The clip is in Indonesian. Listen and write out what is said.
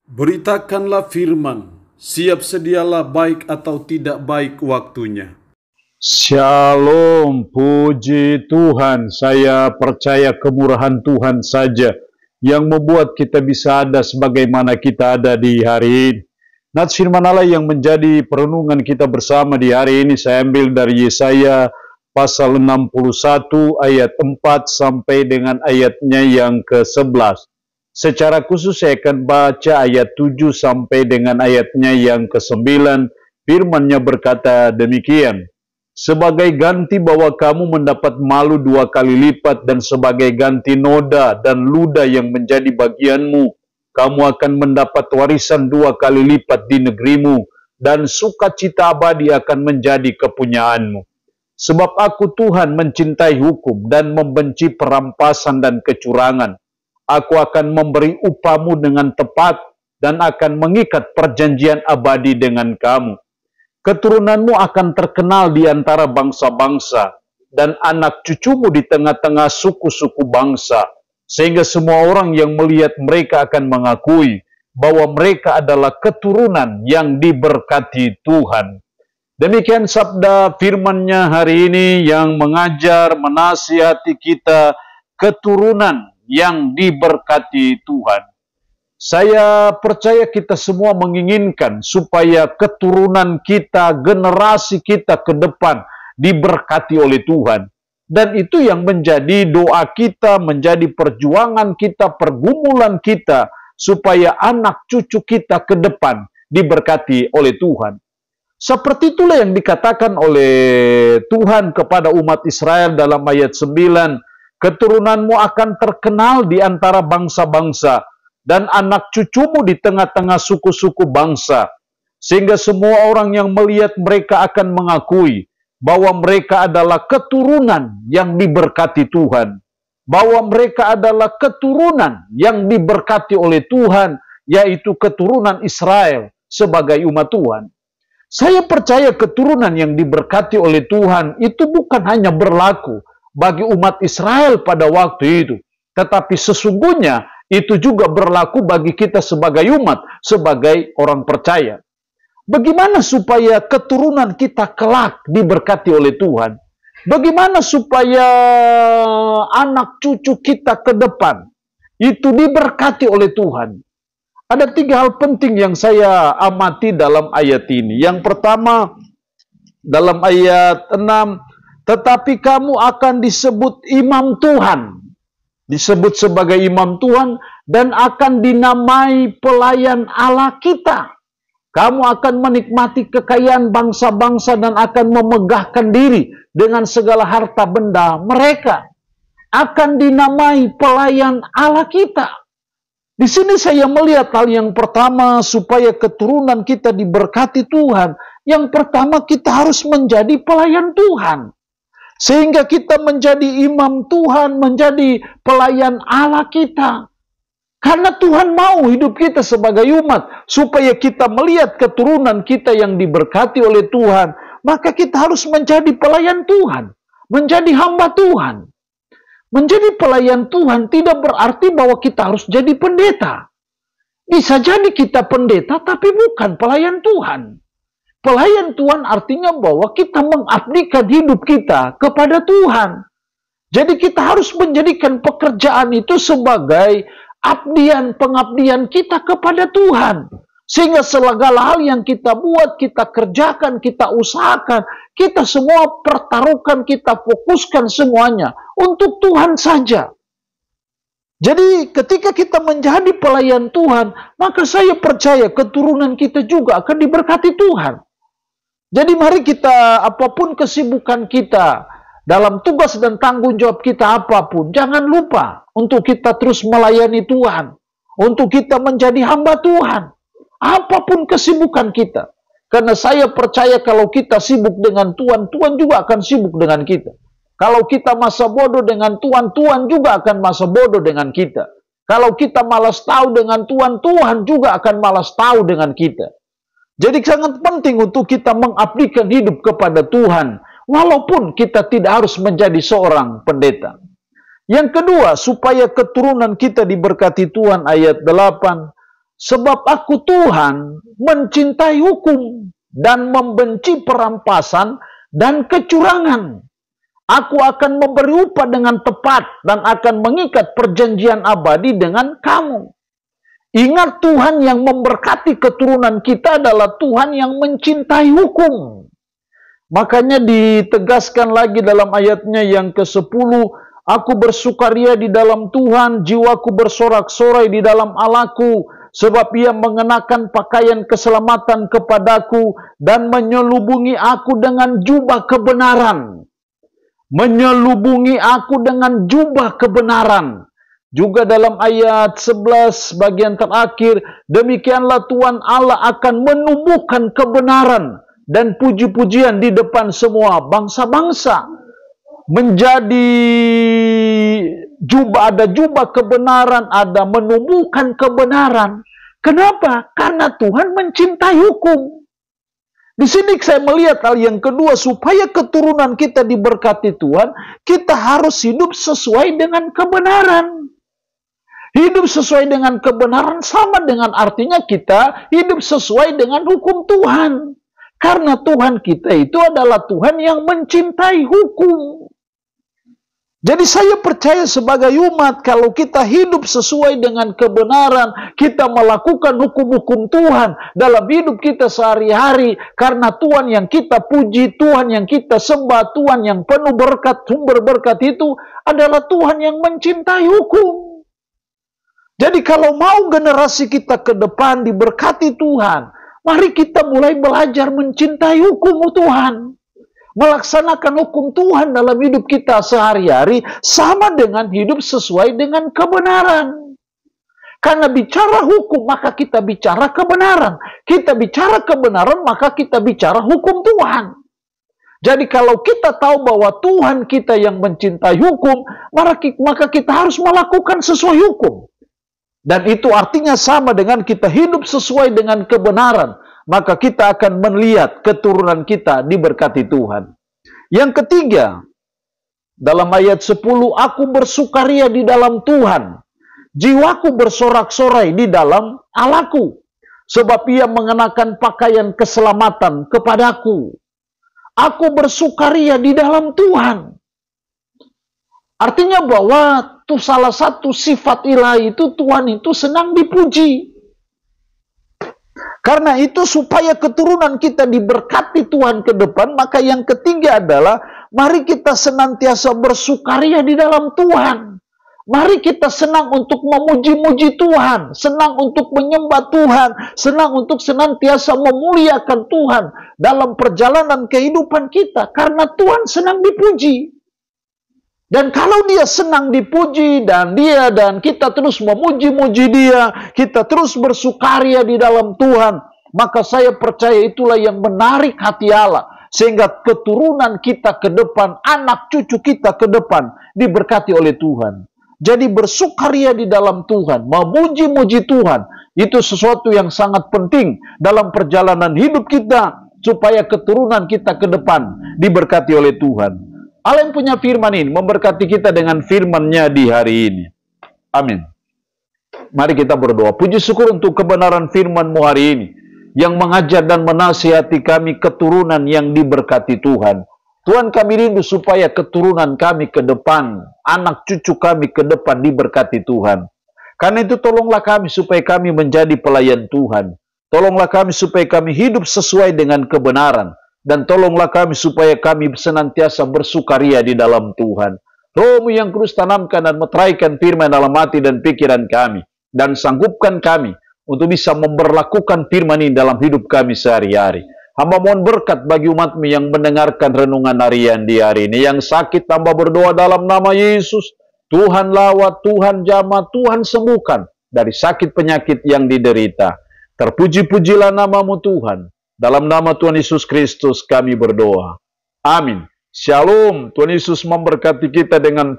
Beritakanlah firman, siap sedialah baik atau tidak baik waktunya. Shalom, puji Tuhan. Saya percaya kemurahan Tuhan saja yang membuat kita bisa ada sebagaimana kita ada di hari ini. Nats firman Allah yang menjadi perenungan kita bersama di hari ini saya ambil dari Yesaya pasal 61 ayat 4 sampai dengan ayatnya yang ke-11. Secara khusus saya akan baca ayat 7 sampai dengan ayatnya yang ke-9. Firman-Nya berkata demikian. Sebagai ganti bahwa kamu mendapat malu 2 kali lipat dan sebagai ganti noda dan luda yang menjadi bagianmu, kamu akan mendapat warisan 2 kali lipat di negerimu dan sukacita abadi akan menjadi kepunyaanmu. Sebab aku Tuhan mencintai hukum dan membenci perampasan dan kecurangan. Aku akan memberi upahmu dengan tepat dan akan mengikat perjanjian abadi dengan kamu. Keturunanmu akan terkenal di antara bangsa-bangsa dan anak cucumu di tengah-tengah suku-suku bangsa. Sehingga semua orang yang melihat mereka akan mengakui bahwa mereka adalah keturunan yang diberkati Tuhan. Demikian sabda firman-Nya hari ini yang mengajar, menasihati kita keturunan yang diberkati Tuhan. Saya percaya kita semua menginginkan supaya keturunan kita, generasi kita ke depan diberkati oleh Tuhan. Dan itu yang menjadi doa kita, menjadi perjuangan kita, pergumulan kita, supaya anak cucu kita ke depan diberkati oleh Tuhan. Seperti itulah yang dikatakan oleh Tuhan kepada umat Israel dalam ayat 9. Keturunanmu akan terkenal di antara bangsa-bangsa dan anak cucumu di tengah-tengah suku-suku bangsa. Sehingga semua orang yang melihat mereka akan mengakui bahwa mereka adalah keturunan yang diberkati Tuhan. Bahwa mereka adalah keturunan yang diberkati oleh Tuhan, yaitu keturunan Israel sebagai umat Tuhan. Saya percaya keturunan yang diberkati oleh Tuhan itu bukan hanya berlaku bagi umat Israel pada waktu itu, tetapi sesungguhnya itu juga berlaku bagi kita sebagai umat, sebagai orang percaya. Bagaimana supaya keturunan kita kelak diberkati oleh Tuhan? Bagaimana supaya anak cucu kita ke depan itu diberkati oleh Tuhan? Ada 3 hal penting yang saya amati dalam ayat ini. Yang pertama, dalam ayat 6, tetapi kamu akan disebut imam Tuhan. Disebut sebagai imam Tuhan dan akan dinamai pelayan Allah kita. Kamu akan menikmati kekayaan bangsa-bangsa dan akan memegahkan diri dengan segala harta benda mereka. Akan dinamai pelayan Allah kita. Di sini saya melihat hal yang pertama supaya keturunan kita diberkati Tuhan. Yang pertama kita harus menjadi pelayan Tuhan. Sehingga kita menjadi imam Tuhan, menjadi pelayan Allah kita. Karena Tuhan mau hidup kita sebagai umat, supaya kita melihat keturunan kita yang diberkati oleh Tuhan, maka kita harus menjadi pelayan Tuhan, menjadi hamba Tuhan. Menjadi pelayan Tuhan tidak berarti bahwa kita harus jadi pendeta. Bisa jadi kita pendeta, tapi bukan pelayan Tuhan. Pelayan Tuhan artinya bahwa kita mengabdikan hidup kita kepada Tuhan. Jadi kita harus menjadikan pekerjaan itu sebagai pengabdian kita kepada Tuhan. Sehingga segala hal yang kita buat, kita kerjakan, kita usahakan, kita semua pertaruhkan, kita fokuskan semuanya untuk Tuhan saja. Jadi ketika kita menjadi pelayan Tuhan, maka saya percaya keturunan kita juga akan diberkati Tuhan. Jadi mari kita, apapun kesibukan kita, dalam tugas dan tanggung jawab kita apapun, jangan lupa untuk kita terus melayani Tuhan. Untuk kita menjadi hamba Tuhan. Apapun kesibukan kita. Karena saya percaya kalau kita sibuk dengan Tuhan, Tuhan juga akan sibuk dengan kita. Kalau kita masa bodoh dengan Tuhan, Tuhan juga akan masa bodoh dengan kita. Kalau kita malas tahu dengan Tuhan, Tuhan juga akan malas tahu dengan kita. Jadi sangat penting untuk kita mengabdikan hidup kepada Tuhan, walaupun kita tidak harus menjadi seorang pendeta. Yang kedua, supaya keturunan kita diberkati Tuhan, ayat 8. Sebab aku Tuhan mencintai hukum dan membenci perampasan dan kecurangan. Aku akan memberi upah dengan tepat dan akan mengikat perjanjian abadi dengan kamu. Ingat, Tuhan yang memberkati keturunan kita adalah Tuhan yang mencintai hukum. Makanya ditegaskan lagi dalam ayatnya yang ke-10, aku bersukaria di dalam Tuhan, jiwaku bersorak-sorai di dalam Allahku, sebab Ia mengenakan pakaian keselamatan kepadaku dan menyelubungi aku dengan jubah kebenaran. Menyelubungi aku dengan jubah kebenaran. Juga dalam ayat 11 bagian terakhir, demikianlah Tuhan Allah akan menumbuhkan kebenaran dan puji-pujian di depan semua bangsa-bangsa. Menjadi jubah, ada jubah kebenaran, ada menumbuhkan kebenaran. Kenapa? Karena Tuhan mencintai hukum. Di sini saya melihat hal yang kedua, supaya keturunan kita diberkati Tuhan, kita harus hidup sesuai dengan kebenaran. Hidup sesuai dengan kebenaran sama dengan artinya kita hidup sesuai dengan hukum Tuhan. Karena Tuhan kita itu adalah Tuhan yang mencintai hukum. Jadi saya percaya sebagai umat, kalau kita hidup sesuai dengan kebenaran, kita melakukan hukum-hukum Tuhan dalam hidup kita sehari-hari, karena Tuhan yang kita puji, Tuhan yang kita sembah, Tuhan yang penuh berkat, sumber berkat itu adalah Tuhan yang mencintai hukum. Jadi kalau mau generasi kita ke depan diberkati Tuhan, mari kita mulai belajar mencintai hukum Tuhan. Melaksanakan hukum Tuhan dalam hidup kita sehari-hari sama dengan hidup sesuai dengan kebenaran. Karena bicara hukum, maka kita bicara kebenaran. Kita bicara kebenaran, maka kita bicara hukum Tuhan. Jadi kalau kita tahu bahwa Tuhan kita yang mencintai hukum, maka kita harus melakukan sesuai hukum. Dan itu artinya sama dengan kita hidup sesuai dengan kebenaran. Maka kita akan melihat keturunan kita diberkati Tuhan. Yang ketiga, dalam ayat 10, aku bersukaria di dalam Tuhan. Jiwaku bersorak-sorai di dalam Allahku. Sebab Ia mengenakan pakaian keselamatan kepadaku. Aku bersukaria di dalam Tuhan. Artinya bahwa itu salah satu sifat ilahi itu Tuhan itu senang dipuji. Karena itu supaya keturunan kita diberkati Tuhan ke depan, maka yang ketiga adalah mari kita senantiasa bersukaria di dalam Tuhan. Mari kita senang untuk memuji-muji Tuhan, senang untuk menyembah Tuhan, senang untuk senantiasa memuliakan Tuhan dalam perjalanan kehidupan kita, karena Tuhan senang dipuji. Dan kalau Dia senang dipuji dan kita terus memuji-muji Dia, kita terus bersukaria di dalam Tuhan, maka saya percaya itulah yang menarik hati Allah, sehingga keturunan kita ke depan, anak cucu kita ke depan diberkati oleh Tuhan. Jadi bersukaria di dalam Tuhan, memuji-muji Tuhan, itu sesuatu yang sangat penting dalam perjalanan hidup kita, supaya keturunan kita ke depan diberkati oleh Tuhan. Allah yang punya firman ini memberkati kita dengan firman-Nya di hari ini. Amin. Mari kita berdoa. Puji syukur untuk kebenaran firman-Mu hari ini, yang mengajar dan menasihati kami keturunan yang diberkati Tuhan. Tuhan, kami rindu supaya keturunan kami ke depan, anak cucu kami ke depan diberkati Tuhan. Karena itu tolonglah kami supaya kami menjadi pelayan Tuhan. Tolonglah kami supaya kami hidup sesuai dengan kebenaran. Dan tolonglah kami supaya kami senantiasa bersukaria di dalam Tuhan. Roh-Mu yang kudus tanamkan dan meteraikan firman dalam hati dan pikiran kami. Dan sanggupkan kami untuk bisa memberlakukan firman ini dalam hidup kami sehari-hari. Hamba mohon berkat bagi umat-Mu yang mendengarkan renungan harian di hari ini. Yang sakit hamba berdoa dalam nama Yesus. Tuhan lawat, Tuhan jamah, Tuhan sembuhkan dari sakit penyakit yang diderita. Terpuji-pujilah nama-Mu Tuhan. Dalam nama Tuhan Yesus Kristus kami berdoa. Amin. Shalom. Tuhan Yesus memberkati kita dengan